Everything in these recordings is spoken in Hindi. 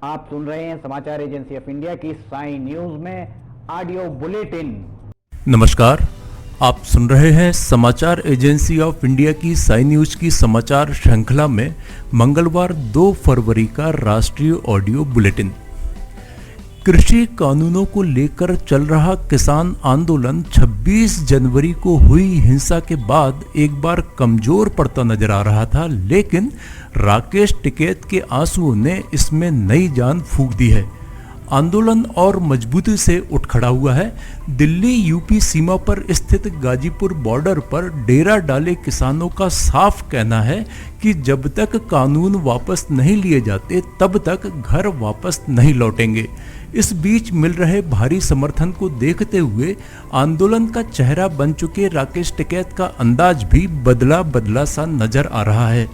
आप सुन रहे हैं समाचार एजेंसी ऑफ इंडिया की साई न्यूज में ऑडियो बुलेटिन। नमस्कार, आप सुन रहे हैं समाचार एजेंसी ऑफ इंडिया की साई न्यूज की समाचार श्रृंखला में मंगलवार 2 फरवरी का राष्ट्रीय ऑडियो बुलेटिन। कृषि कानूनों को लेकर चल रहा किसान आंदोलन 26 जनवरी को हुई हिंसा के बाद एक बार कमजोर पड़ता नजर आ रहा था, लेकिन राकेश टिकैत के आंसुओं ने इसमें नई जान फूंक दी है। आंदोलन और मजबूती से उठ खड़ा हुआ है। दिल्ली यूपी सीमा पर स्थित गाजीपुर बॉर्डर पर डेरा डाले किसानों का साफ कहना है कि जब तक कानून वापस नहीं लिए जाते तब तक घर वापस नहीं लौटेंगे। इस बीच मिल रहे भारी समर्थन को देखते हुए आंदोलन का चेहरा बन चुके राकेश टिकैत का अंदाज भी बदला बदला सा नजर आ रहा है।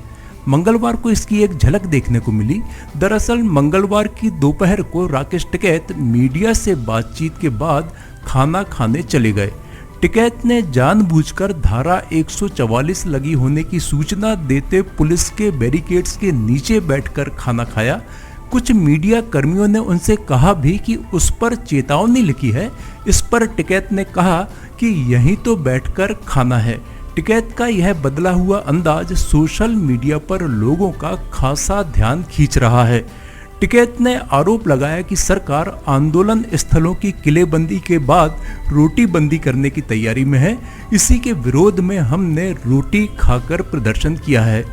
मंगलवार को इसकी एक झलक देखने को मिली। दरअसल मंगलवार की दोपहर को राकेश टिकैत मीडिया से बातचीत के बाद खाना खाने चले गए। टिकैत ने जानबूझकर धारा 144 लगी होने की सूचना देते पुलिस के बैरिकेड्स के नीचे बैठकर खाना खाया। कुछ मीडिया कर्मियों ने उनसे कहा भी कि उस पर चेतावनी लिखी है। इस पर टिकैत ने कहा कि यहीं तो बैठकर खाना है। टिकैत का यह बदला हुआ अंदाज सोशल मीडिया पर लोगों का खासा ध्यान खींच रहा है। टिकैत ने आरोप लगाया कि सरकार आंदोलन स्थलों की किलेबंदी के बाद रोटी बंदी करने की तैयारी में है। इसी के विरोध में हमने रोटी खाकर प्रदर्शन किया है।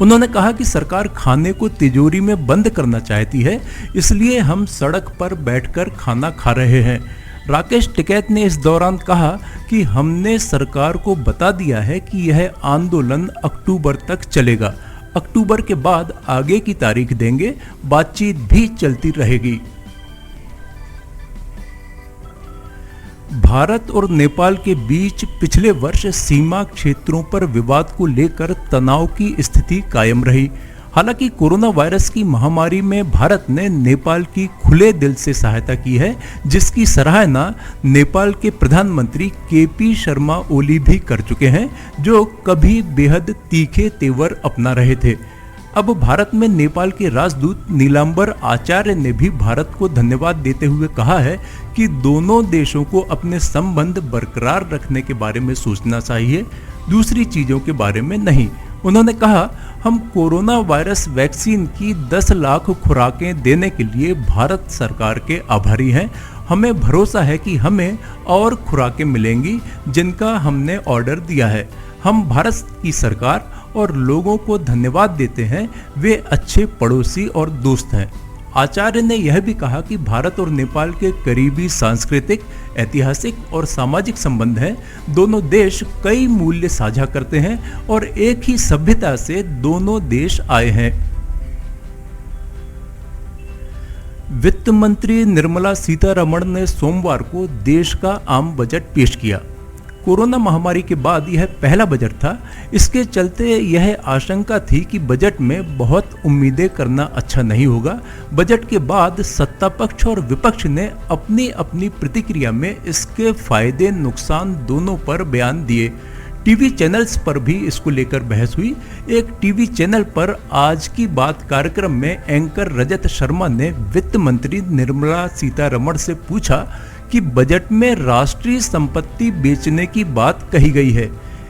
उन्होंने कहा कि सरकार खाने को तिजोरी में बंद करना चाहती है, इसलिए हम सड़क पर बैठकर खाना खा रहे हैं। राकेश टिकैत ने इस दौरान कहा कि हमने सरकार को बता दिया है कि यह आंदोलन अक्टूबर तक चलेगा। अक्टूबर के बाद आगे की तारीख देंगे, बातचीत भी चलती रहेगी। भारत और नेपाल के बीच पिछले वर्ष सीमा क्षेत्रों पर विवाद को लेकर तनाव की स्थिति कायम रही। हालांकि कोरोना वायरस की महामारी में भारत ने नेपाल की खुले दिल से सहायता की है, जिसकी सराहना नेपाल के प्रधानमंत्री केपी शर्मा ओली भी कर चुके हैं, जो कभी बेहद तीखे तेवर अपना रहे थे। अब भारत में नेपाल के राजदूत नीलांबर आचार्य ने भी भारत को धन्यवाद देते हुए कहा है कि दोनों देशों को अपने संबंध बरकरार रखने के बारे में सोचना चाहिए, दूसरी चीजों के बारे में नहीं। उन्होंने कहा, हम कोरोना वायरस वैक्सीन की 10 लाख खुराकें देने के लिए भारत सरकार के आभारी हैं। हमें भरोसा है कि हमें और खुराकें मिलेंगी जिनका हमने ऑर्डर दिया है। हम भारत की सरकार और लोगों को धन्यवाद देते हैं, वे अच्छे पड़ोसी और दोस्त हैं। आचार्य ने यह भी कहा कि भारत और नेपाल के करीबी सांस्कृतिक, ऐतिहासिक और सामाजिक संबंध हैं। दोनों देश कई मूल्य साझा करते हैं और एक ही सभ्यता से दोनों देश आए हैं। वित्त मंत्री निर्मला सीतारमण ने सोमवार को देश का आम बजट पेश किया। कोरोना महामारी के बाद यह पहला बजट था। इसके चलते यह आशंका थी कि बजट में बहुत उम्मीदें करना अच्छा नहीं होगा। बजट के बाद सत्ता पक्ष और विपक्ष ने अपनी अपनी प्रतिक्रिया में इसके फायदे नुकसान दोनों पर बयान दिए। टीवी चैनल्स पर भी इसको लेकर बहस हुई। एक टीवी चैनल पर आज की बात कार्यक्रम में एंकर रजत शर्मा ने वित्त मंत्री निर्मला सीतारमण से पूछा कि बजट में राष्ट्रीय संपत्ति बेचने की बात कही गई है।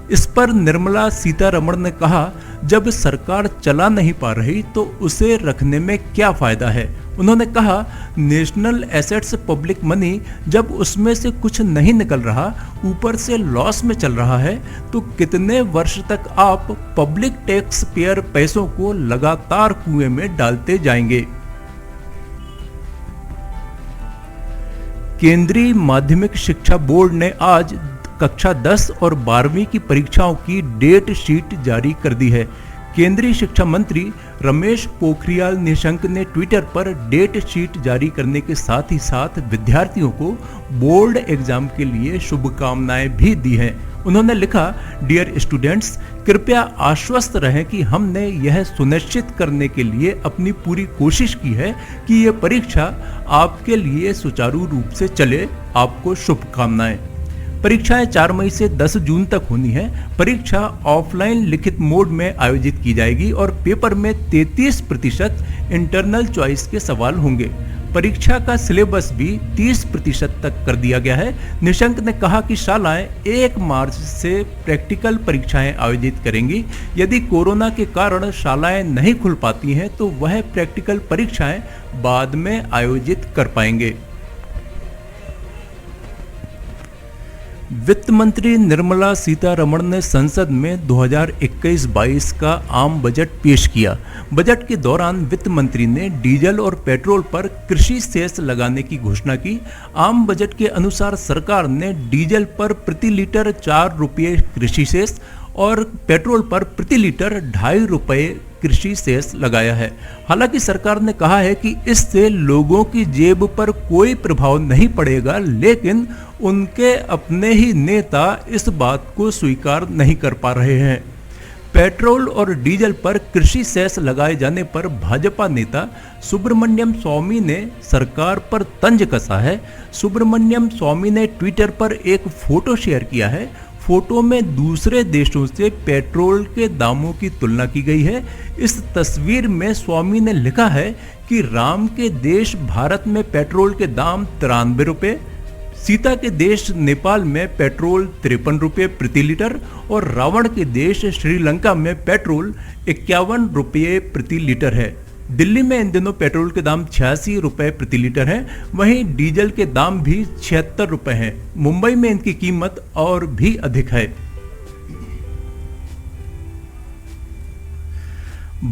इस पर निर्मला सीतारमण ने कहा, जब सरकार चला नहीं पा रही तो उसे रखने में क्या फायदा है। उन्होंने कहा, नेशनल एसेट्स पब्लिक मनी, जब उसमें से कुछ नहीं निकल रहा, ऊपर से लॉस में चल रहा है, तो कितने वर्ष तक आप पब्लिक टैक्स पेयर पैसों को लगातार कुएं में डालते जाएंगे। केंद्रीय माध्यमिक शिक्षा बोर्ड ने आज कक्षा 10 और 12वीं की परीक्षाओं की डेट शीट जारी कर दी है। केंद्रीय शिक्षा मंत्री रमेश पोखरियाल निशंक ने ट्विटर पर डेट शीट जारी करने के साथ ही साथ विद्यार्थियों को बोर्ड एग्जाम के लिए शुभकामनाएं भी दी हैं। उन्होंने लिखा, डियर स्टूडेंट्स, कृपया आश्वस्त रहें कि हमने यह सुनिश्चित करने के लिए अपनी पूरी कोशिश की है कि यह परीक्षा आपके लिए सुचारू रूप से चले। आपको शुभकामनाएं। परीक्षाएं 4 मई से 10 जून तक होनी है। परीक्षा ऑफलाइन लिखित मोड में आयोजित की जाएगी और पेपर में 33% इंटरनल चॉइस के सवाल होंगे। परीक्षा का सिलेबस भी 30% तक कर दिया गया है। निशंक ने कहा कि शालाएं 1 मार्च से प्रैक्टिकल परीक्षाएं आयोजित करेंगी। यदि कोरोना के कारण शालाएं नहीं खुल पाती हैं तो वह प्रैक्टिकल परीक्षाएं बाद में आयोजित कर पाएंगे। वित्त मंत्री निर्मला सीतारमण ने संसद में 2021-22 का आम बजट पेश किया। बजट के दौरान वित्त मंत्री ने डीजल और पेट्रोल पर कृषि सेस लगाने की घोषणा की। आम बजट के अनुसार सरकार ने डीजल पर प्रति लीटर 4 रुपये कृषि सेस और पेट्रोल पर प्रति लीटर 2.5 रुपये कृषि सेस लगाया है। हालांकि सरकार ने कहा है कि इससे लोगों की जेब पर कोई प्रभाव नहीं पड़ेगा, लेकिन उनके अपने ही नेता इस बात को स्वीकार नहीं कर पा रहे हैं। पेट्रोल और डीजल पर कृषि सेस लगाए जाने पर भाजपा नेता सुब्रमण्यम स्वामी ने सरकार पर तंज कसा है। सुब्रमण्यम स्वामी ने ट्विटर पर एक फोटो शेयर किया है। फोटो में दूसरे देशों से पेट्रोल के दामों की तुलना की गई है। इस तस्वीर में स्वामी ने लिखा है कि राम के देश भारत में पेट्रोल के दाम 93 रुपये, सीता के देश नेपाल में पेट्रोल 53 रुपये प्रति लीटर और रावण के देश श्रीलंका में पेट्रोल 51 रुपये प्रति लीटर है। दिल्ली में इन दिनों पेट्रोल के दाम 86 रुपये प्रति लीटर हैं, वहीं डीजल के दाम भी 76 रुपये हैं। मुंबई में इनकी कीमत और भी अधिक है।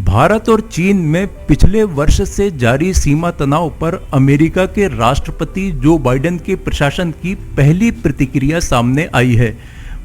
भारत और चीन में पिछले वर्ष से जारी सीमा तनाव पर अमेरिका के राष्ट्रपति जो बाइडेन के प्रशासन की पहली प्रतिक्रिया सामने आई है।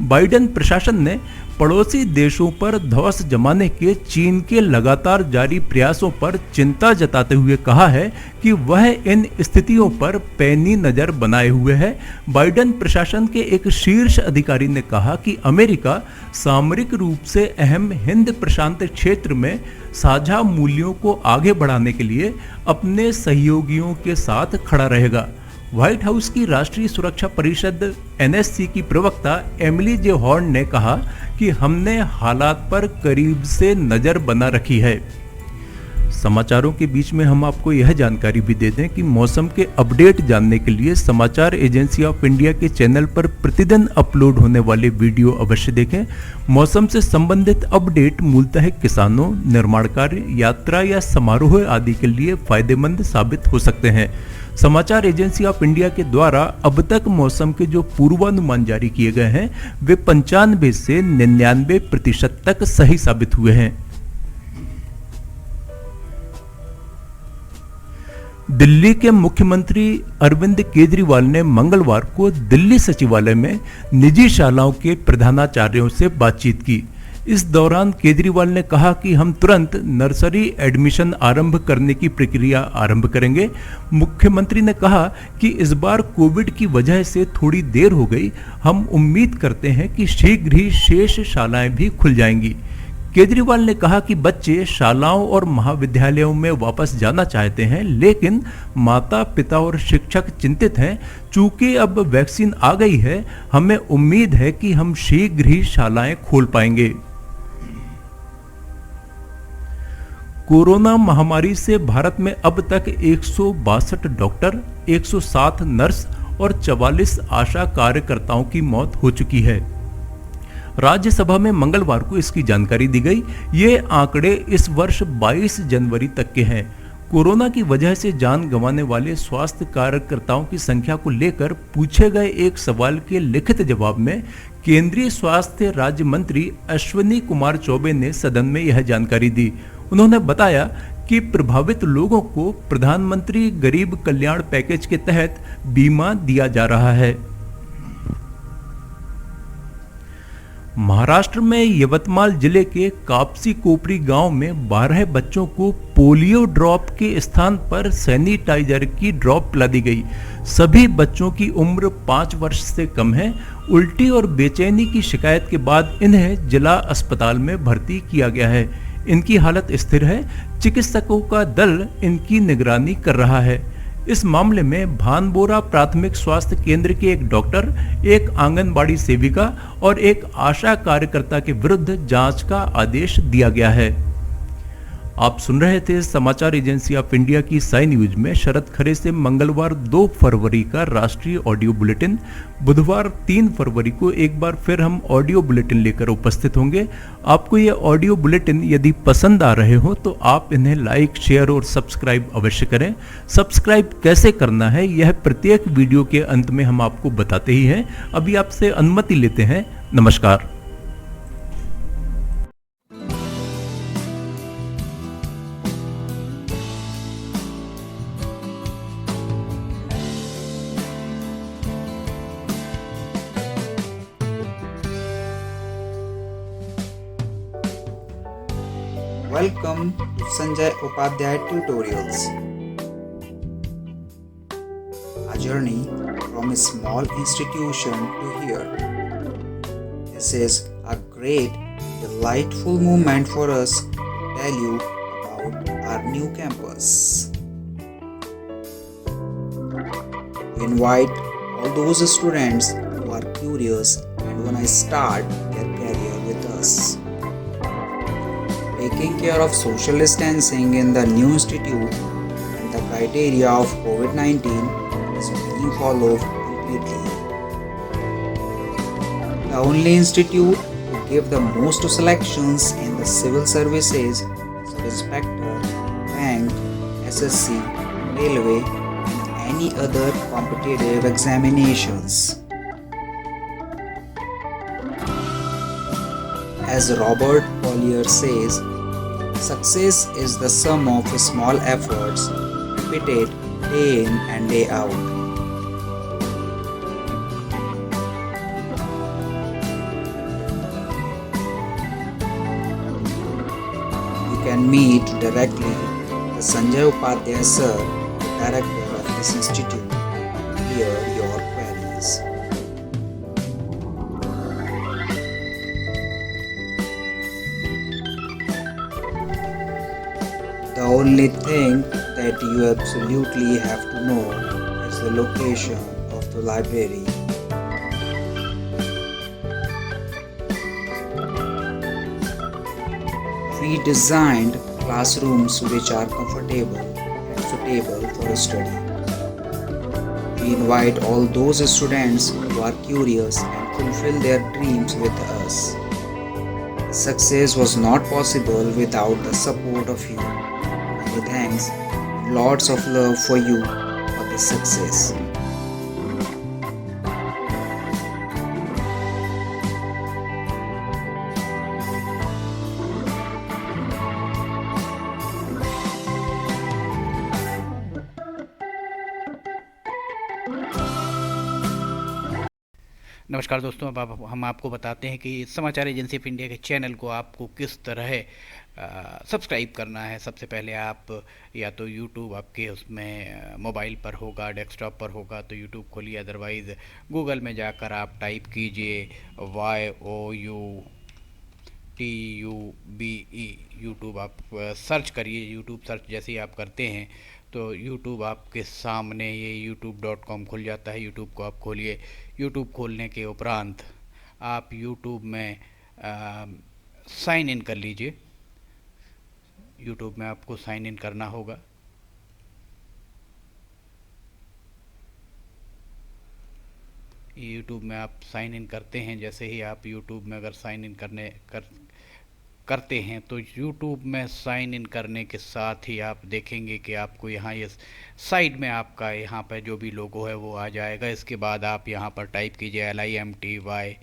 बाइडेन प्रशासन ने पड़ोसी देशों पर धौंस जमाने के चीन के लगातार जारी प्रयासों पर चिंता जताते हुए कहा है कि वह इन स्थितियों पर पैनी नजर बनाए हुए है। बाइडेन प्रशासन के एक शीर्ष अधिकारी ने कहा कि अमेरिका सामरिक रूप से अहम हिंद प्रशांत क्षेत्र में साझा मूल्यों को आगे बढ़ाने के लिए अपने सहयोगियों के साथ खड़ा रहेगा। व्हाइट हाउस की राष्ट्रीय सुरक्षा परिषद NSC की प्रवक्ता एमिली जे हॉर्न ने कहा कि हमने हालात पर करीब से नजर बना रखी है। समाचारों के बीच में हम आपको यह जानकारी भी दे दें कि मौसम के अपडेट जानने के लिए समाचार एजेंसी ऑफ इंडिया के चैनल पर प्रतिदिन अपलोड होने वाले वीडियो अवश्य देखें। मौसम से संबंधित अपडेट मूलतः किसानों, निर्माण कार्य, यात्रा या समारोह आदि के लिए फायदेमंद साबित हो सकते हैं। समाचार एजेंसी ऑफ इंडिया के द्वारा अब तक मौसम के जो पूर्वानुमान जारी किए गए हैं वे 95 से 99% तक सही साबित हुए हैं। दिल्ली के मुख्यमंत्री अरविंद केजरीवाल ने मंगलवार को दिल्ली सचिवालय में निजी शालाओं के प्रधानाचार्यों से बातचीत की। इस दौरान केजरीवाल ने कहा कि हम तुरंत नर्सरी एडमिशन आरंभ करने की प्रक्रिया आरंभ करेंगे। मुख्यमंत्री ने कहा कि इस बार कोविड की वजह से थोड़ी देर हो गई। हम उम्मीद करते हैं कि शीघ्र ही शेष शालाएं भी खुल जाएंगी। केजरीवाल ने कहा कि बच्चे शालाओं और महाविद्यालयों में वापस जाना चाहते हैं, लेकिन माता पिता और शिक्षक चिंतित हैं। चूंकि अब वैक्सीन आ गई है, हमें उम्मीद है कि हम शीघ्र ही शालाएं खोल पाएंगे। कोरोना महामारी से भारत में अब तक 162 डॉक्टर, 107 नर्स और 44 आशा कार्यकर्ताओं की मौत हो चुकी है। राज्यसभा में मंगलवार को इसकी जानकारी दी गई। ये आंकड़े इस वर्ष 22 जनवरी तक के हैं। कोरोना की वजह से जान गंवाने वाले स्वास्थ्य कार्यकर्ताओं की संख्या को लेकर पूछे गए एक सवाल के लिखित जवाब में केंद्रीय स्वास्थ्य राज्य मंत्री अश्विनी कुमार चौबे ने सदन में यह जानकारी दी। उन्होंने बताया कि प्रभावित लोगों को प्रधानमंत्री गरीब कल्याण पैकेज के तहत बीमा दिया जा रहा है। महाराष्ट्र में यवतमाल जिले के कापसी कोपरी गांव में 12 बच्चों को पोलियो ड्रॉप के स्थान पर सैनिटाइजर की ड्रॉप पिला दी गई। सभी बच्चों की उम्र 5 वर्ष से कम है। उल्टी और बेचैनी की शिकायत के बाद इन्हें जिला अस्पताल में भर्ती किया गया है। इनकी हालत स्थिर है। चिकित्सकों का दल इनकी निगरानी कर रहा है। इस मामले में भानबोरा प्राथमिक स्वास्थ्य केंद्र के एक डॉक्टर, एक आंगनबाड़ी सेविका और एक आशा कार्यकर्ता के विरुद्ध जांच का आदेश दिया गया है। आप सुन रहे थे समाचार एजेंसी ऑफ इंडिया की साई न्यूज में शरद खरे से मंगलवार 2 फरवरी का राष्ट्रीय ऑडियो बुलेटिन। बुधवार 3 फरवरी को एक बार फिर हम ऑडियो बुलेटिन लेकर उपस्थित होंगे। आपको ये ऑडियो बुलेटिन यदि पसंद आ रहे हो तो आप इन्हें लाइक, शेयर और सब्सक्राइब अवश्य करें। सब्सक्राइब कैसे करना है यह प्रत्येक वीडियो के अंत में हम आपको बताते ही हैं। अभी आपसे अनुमति लेते हैं। नमस्कार। Welcome to Sanjay Upadhyay Tutorials. A journey from a small institution to here. This is a great, delightful moment for us to tell you about our new campus. We invite all those students who are curious and want to start their career with us. Taking care of social distancing in the new institute and the criteria of COVID-19 is being followed completely. The only institute to give the most selections in the civil services is inspector, bank, SSC, railway and any other competitive examinations. As Robert Collier says, success is the sum of small efforts repeated day in and day out. You can meet directly the Sanjay Upadhyay sir, the director of this institute, to clear your queries. The only thing that you absolutely have to know is the location of the library. We designed classrooms which are comfortable and suitable for study. We invite all those students who are curious and fulfill their dreams with us. Success was not possible without the support of you. Many thanks and lots of love for you for this success. नमस्कार दोस्तों, अब हम आपको बताते हैं कि समाचार एजेंसी ऑफ इंडिया के चैनल को आपको किस तरह सब्सक्राइब करना है। सबसे पहले आप या तो यूट्यूब आपके उसमें मोबाइल पर होगा, डेस्कटॉप पर होगा तो यूट्यूब खोलिए, अदरवाइज़ गूगल में जाकर आप टाइप कीजिए YOUTUBE यूट्यूब। आप सर्च करिए। यूट्यूब सर्च जैसे ही आप करते हैं तो यूट्यूब आपके सामने ये youtube.com खुल जाता है। यूट्यूब को आप खोलिए। यूट्यूब खोलने के उपरांत आप यूट्यूब में साइन इन कर लीजिए। यूट्यूब में आपको साइन इन करना होगा। यूट्यूब में आप साइन इन करते हैं। जैसे ही आप यूट्यूब में अगर साइन इन करते हैं तो YouTube में साइन इन करने के साथ ही आप देखेंगे कि आपको यहाँ ये साइड में आपका यहाँ पर जो भी लोगो है वो आ जाएगा। इसके बाद आप यहाँ पर टाइप कीजिए LIMTY,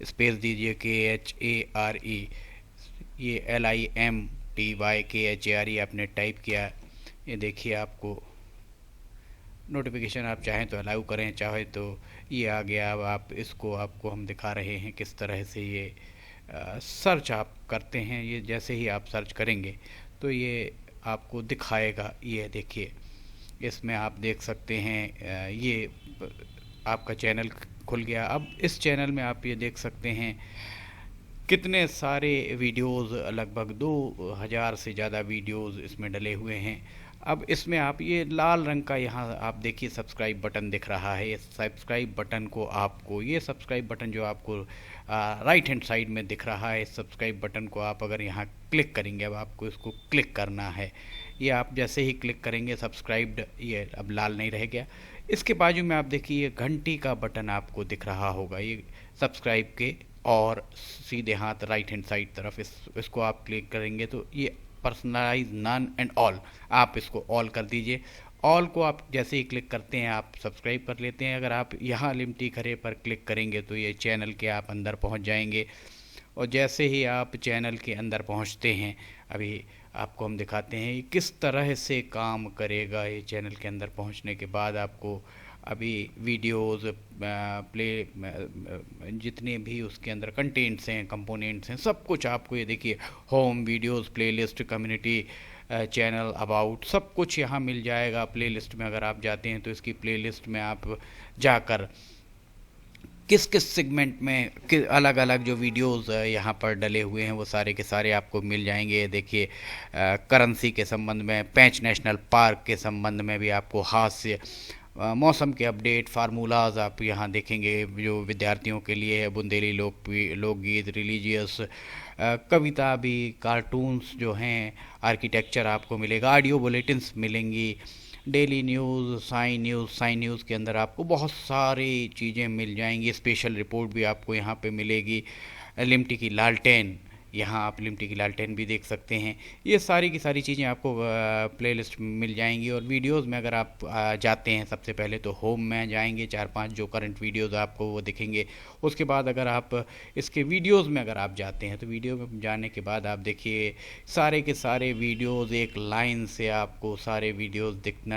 स्पेस दीजिए KHARE, ये LIMTY KHARE आपने टाइप किया। ये देखिए आपको नोटिफिकेशन आप चाहें तो अलाउ करें, चाहे तो ये आ गया। अब आप इसको आपको हम दिखा रहे हैं किस तरह से ये सर्च आप करते हैं। ये जैसे ही आप सर्च करेंगे तो ये आपको दिखाएगा। ये देखिए, इसमें आप देख सकते हैं ये आपका चैनल खुल गया। अब इस चैनल में आप ये देख सकते हैं कितने सारे वीडियोस, लगभग 2000 से ज़्यादा वीडियोस इसमें डले हुए हैं। अब इसमें आप ये लाल रंग का यहाँ आप देखिए सब्सक्राइब बटन दिख रहा है। इस सब्सक्राइब बटन को आपको, ये सब्सक्राइब बटन जो आपको राइट हैंड साइड में दिख रहा है, इस सब्सक्राइब बटन को आप अगर यहाँ क्लिक करेंगे, अब आपको इसको क्लिक करना है। ये आप जैसे ही क्लिक करेंगे सब्सक्राइब्ड, ये अब लाल नहीं रह गया। इसके बाजू में आप देखिए ये घंटी का बटन आपको दिख रहा होगा, ये सब्सक्राइब के और सीधे हाथ राइट हैंड साइड तरफ इसको आप क्लिक करेंगे तो ये पर्सनलाइज नन एंड ऑल, आप इसको ऑल कर दीजिए। ऑल को आप जैसे ही क्लिक करते हैं आप सब्सक्राइब कर लेते हैं। अगर आप यहाँ लिमटी खरे पर क्लिक करेंगे तो ये चैनल के आप अंदर पहुँच जाएंगे। और जैसे ही आप चैनल के अंदर पहुँचते हैं, अभी आपको हम दिखाते हैं किस तरह से काम करेगा ये चैनल के अंदर पहुँचने के बाद। आपको अभी वीडियोस प्ले जितने भी उसके अंदर कंटेंट्स हैं, कंपोनेंट्स हैं, सब कुछ आपको ये देखिए home, videos, playlist, community, channel, about, सब कुछ यहाँ मिल जाएगा। प्लेलिस्ट में अगर आप जाते हैं तो इसकी प्लेलिस्ट में आप जाकर किस किस सेगमेंट में अलग अलग जो वीडियोस यहाँ पर डले हुए हैं वो सारे के सारे आपको मिल जाएंगे। देखिए करेंसी के संबंध में, पेंच नेशनल पार्क के संबंध में भी आपको, हास्य, मौसम के अपडेट, फार्मूलाज आप यहाँ देखेंगे जो विद्यार्थियों के लिए है, बुंदेली लोकगीत, रिलीजियस, कविता भी, कार्टून्स जो हैं, आर्किटेक्चर आपको मिलेगा, ऑडियो बुलेटिन्स मिलेंगी, डेली न्यूज़, साइन न्यूज़ के अंदर आपको बहुत सारी चीज़ें मिल जाएंगी। स्पेशल रिपोर्ट भी आपको यहाँ पे मिलेगी। लिमटी की लालटेन, यहाँ आप लिमटी की लालटेन भी देख सकते हैं। ये सारी की सारी चीज़ें आपको प्लेलिस्ट में मिल जाएंगी। और वीडियोस में अगर आप जाते हैं सबसे पहले तो होम में जाएंगे, 4-5 जो करंट वीडियोस आपको वो दिखेंगे। उसके बाद अगर आप इसके वीडियोस में अगर आप जाते हैं तो वीडियो में जाने के बाद आप देखिए सारे के सारे वीडियोस एक लाइन से आपको सारे वीडियोस दिखना